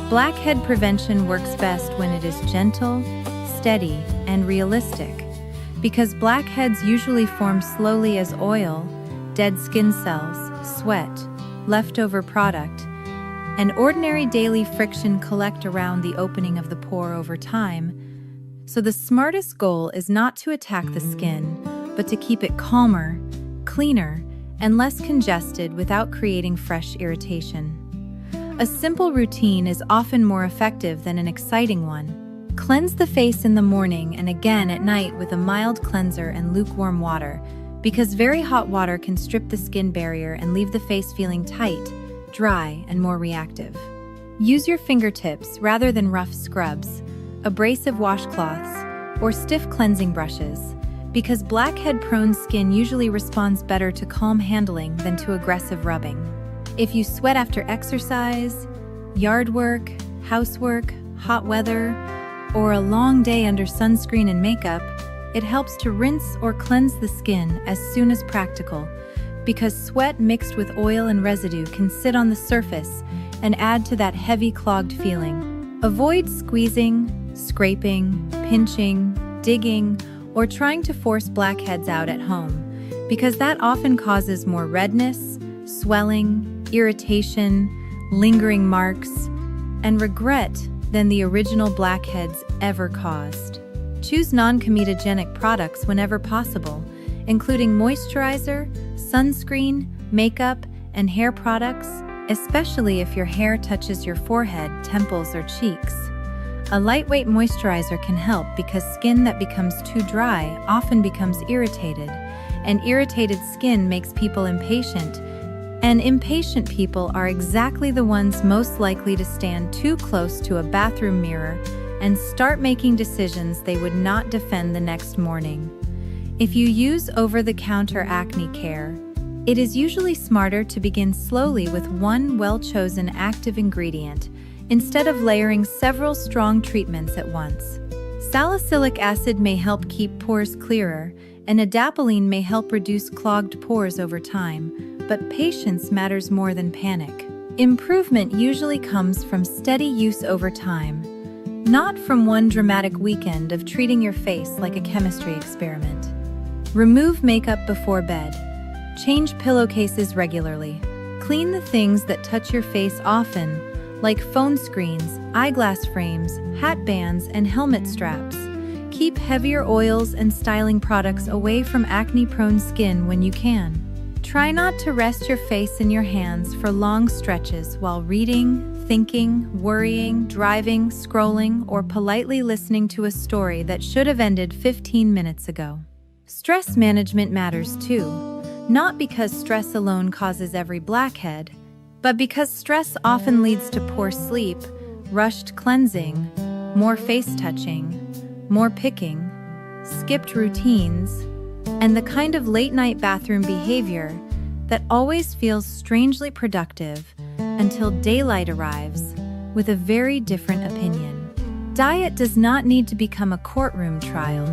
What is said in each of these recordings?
Blackhead prevention works best when it is gentle, steady, and realistic, because blackheads usually form slowly as oil, dead skin cells, sweat, leftover product, and ordinary daily friction collect around the opening of the pore over time. So the smartest goal is not to attack the skin, but to keep it calmer, cleaner, and less congested without creating fresh irritation. A simple routine is often more effective than an exciting one. Cleanse the face in the morning and again at night with a mild cleanser and lukewarm water, because very hot water can strip the skin barrier and leave the face feeling tight, dry, and more reactive. Use your fingertips rather than rough scrubs, abrasive washcloths, or stiff cleansing brushes, because blackhead-prone skin usually responds better to calm handling than to aggressive rubbing. If you sweat after exercise, yard work, housework, hot weather, or a long day under sunscreen and makeup, it helps to rinse or cleanse the skin as soon as practical, because sweat mixed with oil and residue can sit on the surface and add to that heavy, clogged feeling. Avoid squeezing, scraping, pinching, digging, or trying to force blackheads out at home, because that often causes more redness, swelling, irritation, lingering marks, and regret than the original blackheads ever caused. Choose non-comedogenic products whenever possible, including moisturizer, sunscreen, makeup, and hair products, especially if your hair touches your forehead, temples, or cheeks. A lightweight moisturizer can help because skin that becomes too dry often becomes irritated, and irritated skin makes people impatient, and impatient people are exactly the ones most likely to stand too close to a bathroom mirror and start making decisions they would not defend the next morning. If you use over-the-counter acne care, it is usually smarter to begin slowly with one well-chosen active ingredient instead of layering several strong treatments at once. Salicylic acid may help keep pores clearer, and adapalene may help reduce clogged pores over time, but patience matters more than panic. Improvement usually comes from steady use over time, not from one dramatic weekend of treating your face like a chemistry experiment. Remove makeup before bed. Change pillowcases regularly. Clean the things that touch your face often, like phone screens, eyeglass frames, hat bands, and helmet straps. Keep heavier oils and styling products away from acne-prone skin when you can. Try not to rest your face in your hands for long stretches while reading, thinking, worrying, driving, scrolling, or politely listening to a story that should have ended 15 minutes ago. Stress management matters too, not because stress alone causes every blackhead, but because stress often leads to poor sleep, rushed cleansing, more face touching, more picking, skipped routines, and the kind of late-night bathroom behavior that always feels strangely productive until daylight arrives with a very different opinion. Diet does not need to become a courtroom trial,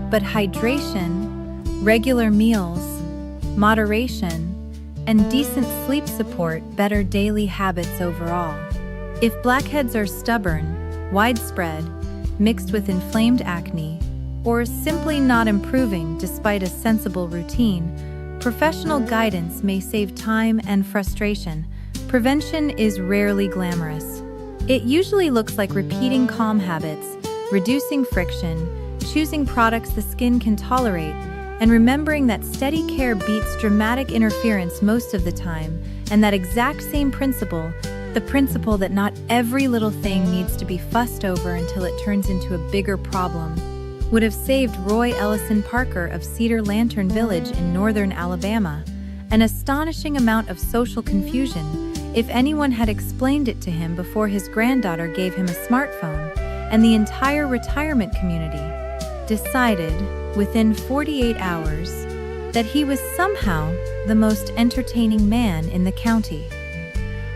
but hydration, regular meals, moderation, and decent sleep support better daily habits overall. If blackheads are stubborn, widespread, mixed with inflamed acne, or simply not improving despite a sensible routine, professional guidance may save time and frustration. Prevention is rarely glamorous. It usually looks like repeating calm habits, reducing friction, choosing products the skin can tolerate, and remembering that steady care beats dramatic interference most of the time, and that exact same principle, the principle that not every little thing needs to be fussed over until it turns into a bigger problem, would have saved Roy Ellison Parker of Cedar Lantern Village in northern Alabama an astonishing amount of social confusion if anyone had explained it to him before his granddaughter gave him a smartphone, and the entire retirement community decided, within 48 hours, that he was somehow the most entertaining man in the county.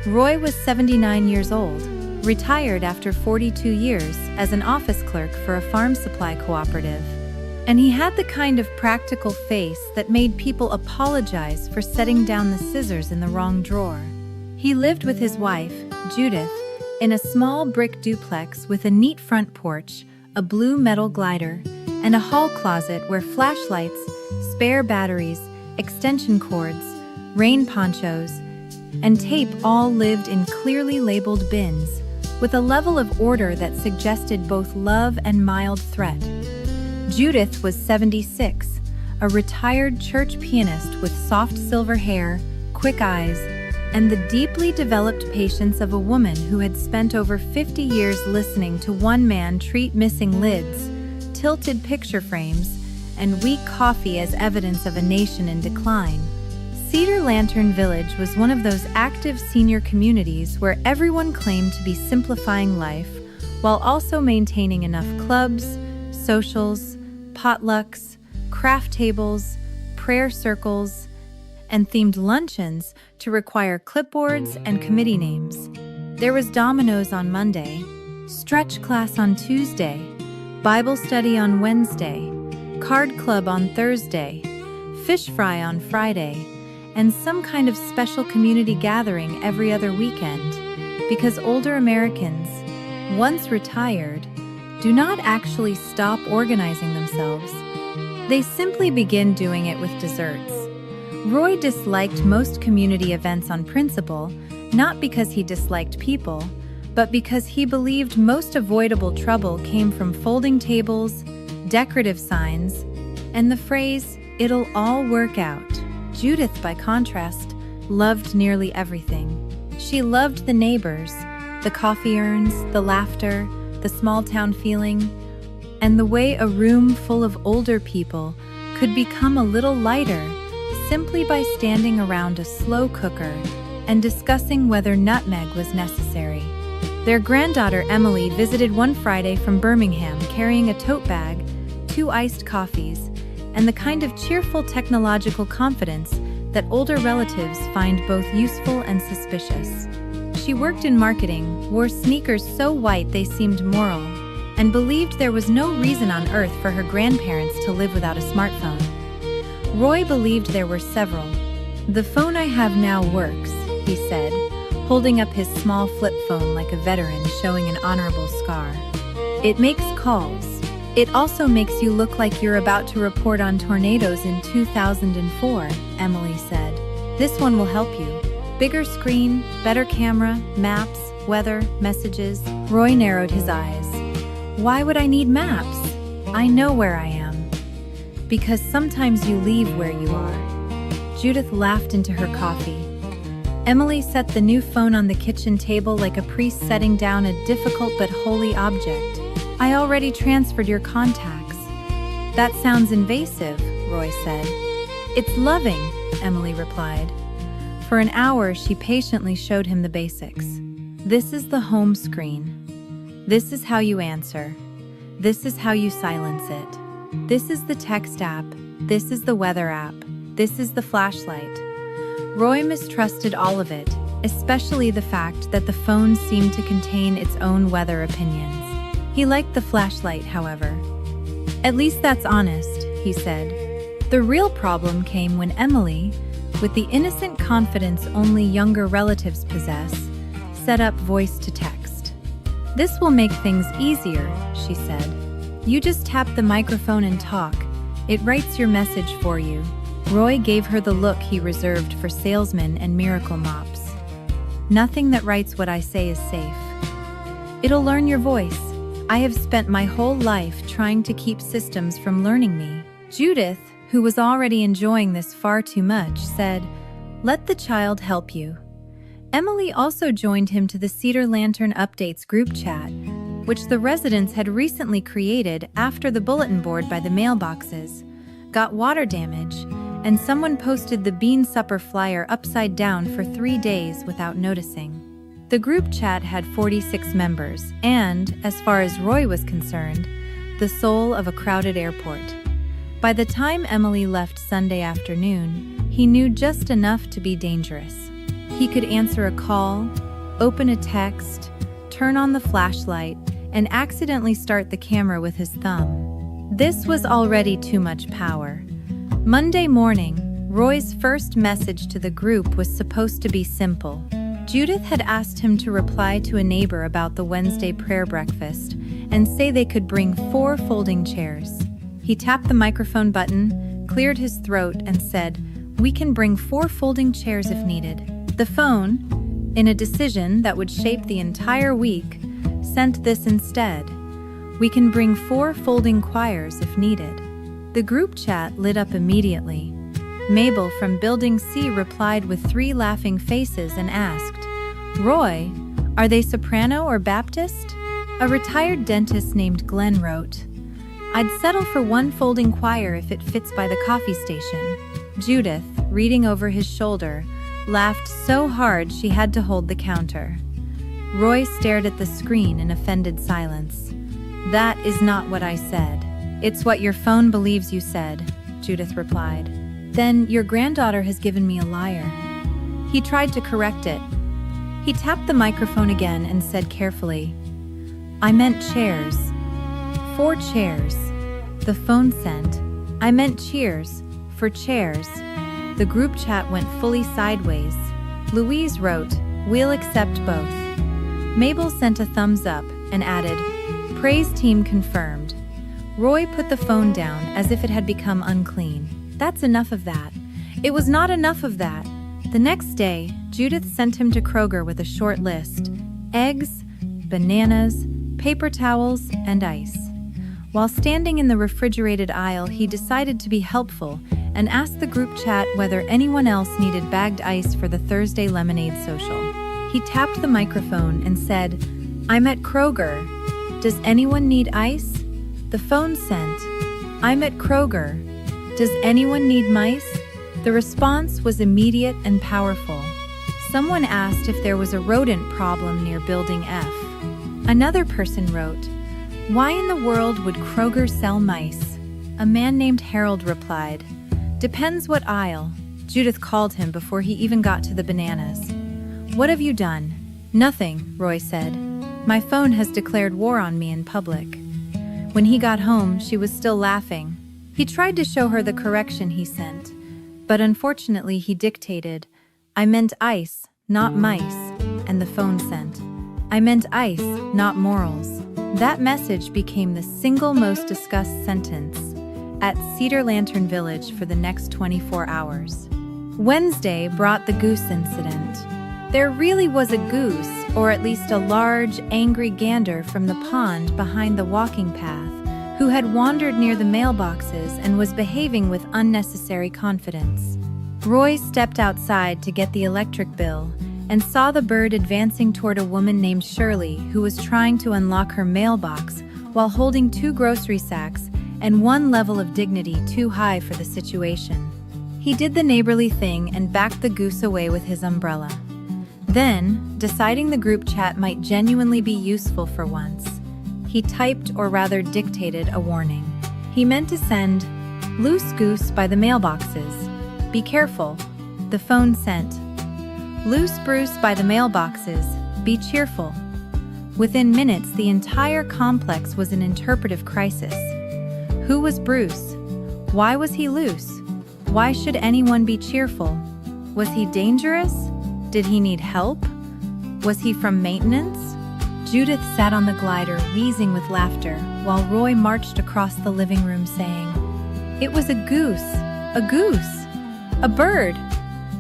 Roy was 79 years old, retired after 42 years as an office clerk for a farm supply cooperative, and he had the kind of practical face that made people apologize for setting down the scissors in the wrong drawer. He lived with his wife, Judith, in a small brick duplex with a neat front porch, a blue metal glider, and a hall closet where flashlights, spare batteries, extension cords, rain ponchos, and tape all lived in clearly labeled bins, with a level of order that suggested both love and mild threat. Judith was 76, a retired church pianist with soft silver hair, quick eyes, and the deeply developed patience of a woman who had spent over 50 years listening to one man treat missing lids, tilted picture frames, and weak coffee as evidence of a nation in decline. Cedar Lantern Village was one of those active senior communities where everyone claimed to be simplifying life while also maintaining enough clubs, socials, potlucks, craft tables, prayer circles, and themed luncheons to require clipboards and committee names. There was dominoes on Monday, stretch class on Tuesday, Bible study on Wednesday, card club on Thursday, fish fry on Friday, and some kind of special community gathering every other weekend, because older Americans, once retired, do not actually stop organizing themselves. They simply begin doing it with desserts. Roy disliked most community events on principle, not because he disliked people, but because he believed most avoidable trouble came from folding tables, decorative signs, and the phrase, "It'll all work out." Judith, by contrast, loved nearly everything. She loved the neighbors, the coffee urns, the laughter, the small-town feeling, and the way a room full of older people could become a little lighter simply by standing around a slow cooker and discussing whether nutmeg was necessary. Their granddaughter Emily visited one Friday from Birmingham carrying a tote bag, 2 iced coffees, and the kind of cheerful technological confidence that older relatives find both useful and suspicious. She worked in marketing, wore sneakers so white they seemed moral, and believed there was no reason on earth for her grandparents to live without a smartphone. Roy believed there were several. "The phone I have now works," he said, holding up his small flip phone like a veteran showing an honorable scar. "It makes calls. It also makes you look like you're about to report on tornadoes in 2004, Emily said. "This one will help you. Bigger screen, better camera, maps, weather, messages." Roy narrowed his eyes. "Why would I need maps? I know where I am." "Because sometimes you leave where you are." Judith laughed into her coffee. Emily set the new phone on the kitchen table like a priest setting down a difficult but holy object. "I already transferred your contacts." "That sounds invasive," Roy said. "It's loving," Emily replied. For an hour, she patiently showed him the basics. "This is the home screen. This is how you answer. This is how you silence it. This is the text app. This is the weather app. This is the flashlight." Roy mistrusted all of it, especially the fact that the phone seemed to contain its own weather opinions. He liked the flashlight, however. "At least that's honest," he said. The real problem came when Emily, with the innocent confidence only younger relatives possess, set up voice to text. "This will make things easier," she said. "You just tap the microphone and talk. It writes your message for you." Roy gave her the look he reserved for salesmen and miracle mops. "Nothing that writes what I say is safe. It'll learn your voice. I have spent my whole life trying to keep systems from learning me." Judith, who was already enjoying this far too much, said, "Let the child help you." Emily also joined him to the Cedar Lantern Updates group chat, which the residents had recently created after the bulletin board by the mailboxes got water damage, and someone posted the bean supper flyer upside down for 3 days without noticing. The group chat had 46 members and, as far as Roy was concerned, the soul of a crowded airport. By the time Emily left Sunday afternoon, he knew just enough to be dangerous. He could answer a call, open a text, turn on the flashlight, and accidentally start the camera with his thumb. This was already too much power. Monday morning, Roy's first message to the group was supposed to be simple. Judith had asked him to reply to a neighbor about the Wednesday prayer breakfast and say they could bring 4 folding chairs. He tapped the microphone button, cleared his throat, and said, "We can bring 4 folding chairs if needed." The phone, in a decision that would shape the entire week, sent this instead: "We can bring 4 folding choirs if needed." The group chat lit up immediately. Mabel from Building C replied with 3 laughing faces and asked, "Roy, are they soprano or Baptist?" A retired dentist named Glenn wrote, "I'd settle for 1 folding choir if it fits by the coffee station." Judith, reading over his shoulder, laughed so hard she had to hold the counter. Roy stared at the screen in offended silence. "That is not what I said. It's what your phone believes you said," Judith replied. "Then your granddaughter has given me a liar." He tried to correct it. He tapped the microphone again and said carefully, "I meant chairs. 4 chairs." The phone sent, "I meant cheers, for chairs." The group chat went fully sideways. Louise wrote, "We'll accept both." Mabel sent a thumbs up and added, "Praise team confirmed." Roy put the phone down as if it had become unclean. That's enough of that. It was not enough of that. The next day, Judith sent him to Kroger with a short list: eggs, bananas, paper towels, and ice. While standing in the refrigerated aisle, he decided to be helpful and asked the group chat whether anyone else needed bagged ice for the Thursday lemonade social. He tapped the microphone and said, "I'm at Kroger. Does anyone need ice?" The phone sent, "I'm at Kroger. Does anyone need mice?" The response was immediate and powerful. Someone asked if there was a rodent problem near Building F. Another person wrote, "Why in the world would Kroger sell mice?" A man named Harold replied, "Depends what aisle." Judith called him before he even got to the bananas. "What have you done?" "Nothing," Roy said. "My phone has declared war on me in public." When he got home, she was still laughing. He tried to show her the correction he sent, but unfortunately he dictated, "I meant ice, not mice," and the phone sent, "I meant ice, not morals." That message became the single most discussed sentence at Cedar Lantern Village for the next 24 hours. Wednesday brought the goose incident. There really was a goose, or at least a large, angry gander from the pond behind the walking path, who had wandered near the mailboxes and was behaving with unnecessary confidence. Roy stepped outside to get the electric bill and saw the bird advancing toward a woman named Shirley, who was trying to unlock her mailbox while holding 2 grocery sacks and 1 level of dignity too high for the situation. He did the neighborly thing and backed the goose away with his umbrella. Then, deciding the group chat might genuinely be useful for once, he typed, or rather dictated, a warning. He meant to send, "Loose goose by the mailboxes. Be careful." The phone sent, "Loose Bruce by the mailboxes. Be cheerful." Within minutes, the entire complex was an interpretive crisis. Who was Bruce? Why was he loose? Why should anyone be cheerful? Was he dangerous? Did he need help? Was he from maintenance? Judith sat on the glider, wheezing with laughter, while Roy marched across the living room saying, "It was a goose, a bird,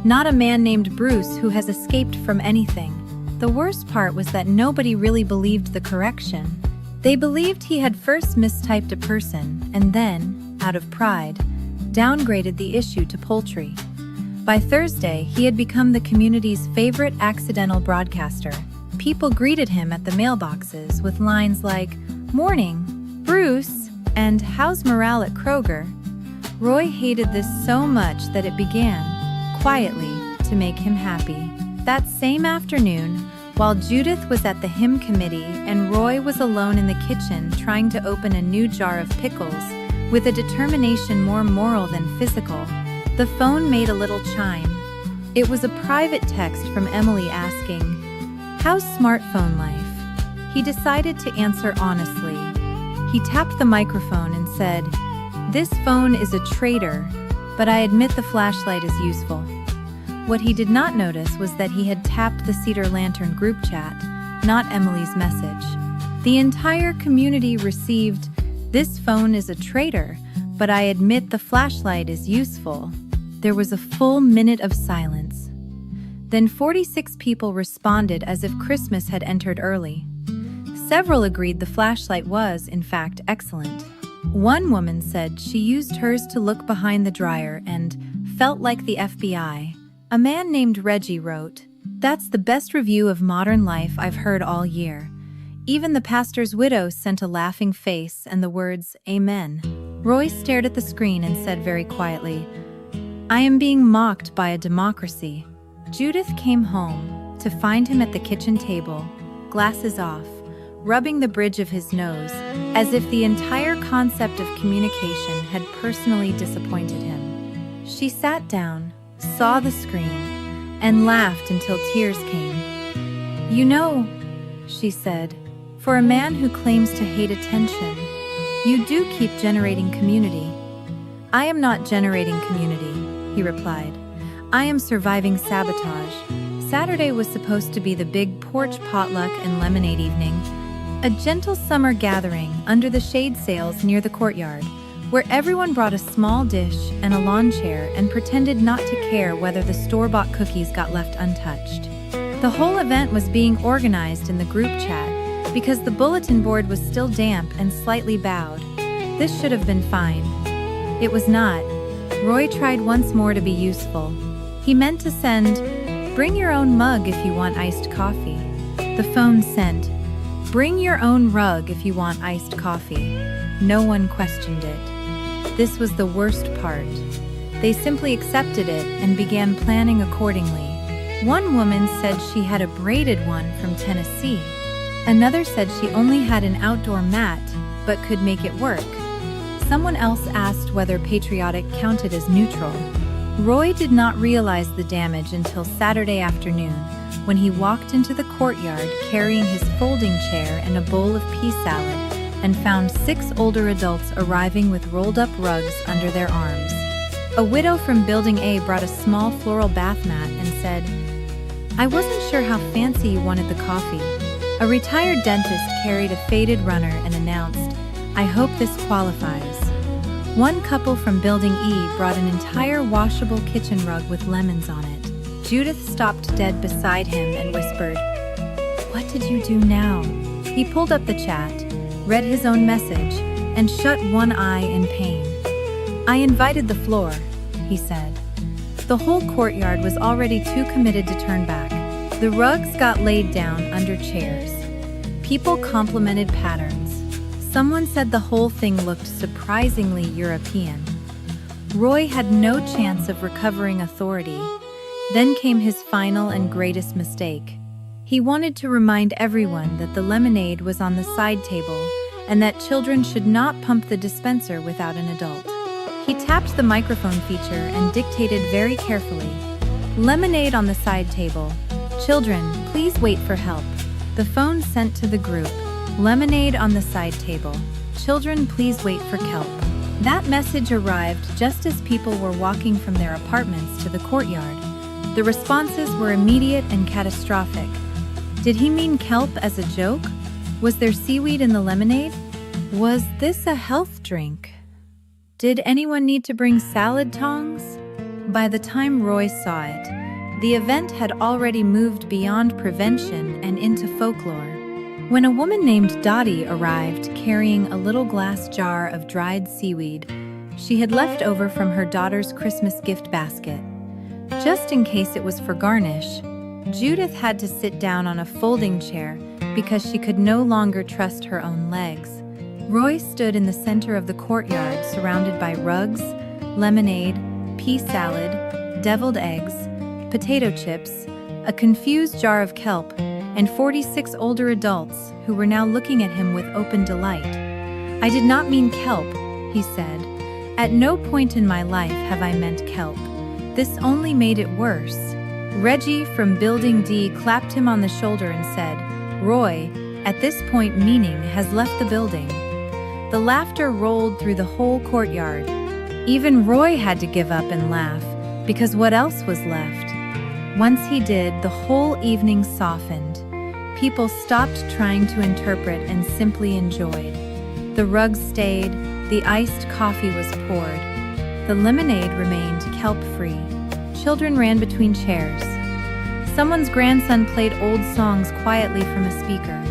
not a man named Bruce who has escaped from anything." The worst part was that nobody really believed the correction. They believed he had first mistyped a person and then, out of pride, downgraded the issue to poultry. By Thursday, he had become the community's favorite accidental broadcaster. People greeted him at the mailboxes with lines like, "Morning, Bruce," and "How's morale at Kroger?" Roy hated this so much that it began, quietly, to make him happy. That same afternoon, while Judith was at the hymn committee and Roy was alone in the kitchen trying to open a new jar of pickles, with a determination more moral than physical, the phone made a little chime. It was a private text from Emily asking, "How's smartphone life?" He decided to answer honestly. He tapped the microphone and said, "This phone is a traitor, but I admit the flashlight is useful." What he did not notice was that he had tapped the Cedar Lantern group chat, not Emily's message. The entire community received, "This phone is a traitor, but I admit the flashlight is useful." There was a full minute of silence. Then 46 people responded as if Christmas had entered early. Several agreed the flashlight was, in fact, excellent. One woman said she used hers to look behind the dryer and felt like the FBI. A man named Reggie wrote, "That's the best review of modern life I've heard all year." Even the pastor's widow sent a laughing face and the words, "Amen." Roy stared at the screen and said very quietly, "I am being mocked by a democracy." Judith came home to find him at the kitchen table, glasses off, rubbing the bridge of his nose, as if the entire concept of communication had personally disappointed him. She sat down, saw the screen, and laughed until tears came. "You know," she said, "for a man who claims to hate attention, you do keep generating community." "I am not generating community," he replied. "I am surviving sabotage." Saturday was supposed to be the big porch potluck and lemonade evening, a gentle summer gathering under the shade sails near the courtyard, where everyone brought a small dish and a lawn chair and pretended not to care whether the store-bought cookies got left untouched. The whole event was being organized in the group chat because the bulletin board was still damp and slightly bowed. This should have been fine. It was not. Roy tried once more to be useful. He meant to send, "Bring your own mug if you want iced coffee." The phone sent, "Bring your own rug if you want iced coffee." No one questioned it. This was the worst part. They simply accepted it and began planning accordingly. One woman said she had a braided one from Tennessee. Another said she only had an outdoor mat, but could make it work. Someone else asked whether patriotic counted as neutral. Roy did not realize the damage until Saturday afternoon, when he walked into the courtyard carrying his folding chair and a bowl of pea salad, and found 6 older adults arriving with rolled-up rugs under their arms. A widow from Building A brought a small floral bath mat and said, "I wasn't sure how fancy you wanted the coffee." A retired dentist carried a faded runner and announced, "I hope this qualifies." One couple from Building E brought an entire washable kitchen rug with lemons on it. Judith stopped dead beside him and whispered, "What did you do now?" He pulled up the chat, read his own message, and shut one eye in pain. "I invited the floor," he said. The whole courtyard was already too committed to turn back. The rugs got laid down under chairs. People complimented patterns. Someone said the whole thing looked surprisingly European. Roy had no chance of recovering authority. Then came his final and greatest mistake. He wanted to remind everyone that the lemonade was on the side table and that children should not pump the dispenser without an adult. He tapped the microphone feature and dictated very carefully, "Lemonade on the side table. Children, please wait for help." The phone sent to the group, "Lemonade on the side table. Children, please wait for help." That message arrived just as people were walking from their apartments to the courtyard. The responses were immediate and catastrophic. Did he mean kelp as a joke? Was there seaweed in the lemonade? Was this a health drink? Did anyone need to bring salad tongs? By the time Roy saw it, the event had already moved beyond prevention and into folklore. When a woman named Dottie arrived carrying a little glass jar of dried seaweed she had left over from her daughter's Christmas gift basket, just in case it was for garnish, Judith had to sit down on a folding chair because she could no longer trust her own legs. Roy stood in the center of the courtyard surrounded by rugs, lemonade, pea salad, deviled eggs, potato chips, a confused jar of kelp, and 46 older adults who were now looking at him with open delight. "I did not mean kelp," he said. "At no point in my life have I meant kelp. This only made it worse." Reggie from Building D clapped him on the shoulder and said, "Roy, at this point meaning has left the building." The laughter rolled through the whole courtyard. Even Roy had to give up and laugh, because what else was left? Once he did, the whole evening softened. People stopped trying to interpret and simply enjoyed. The rugs stayed, the iced coffee was poured. The lemonade remained kelp-free. Children ran between chairs. Someone's grandson played old songs quietly from a speaker.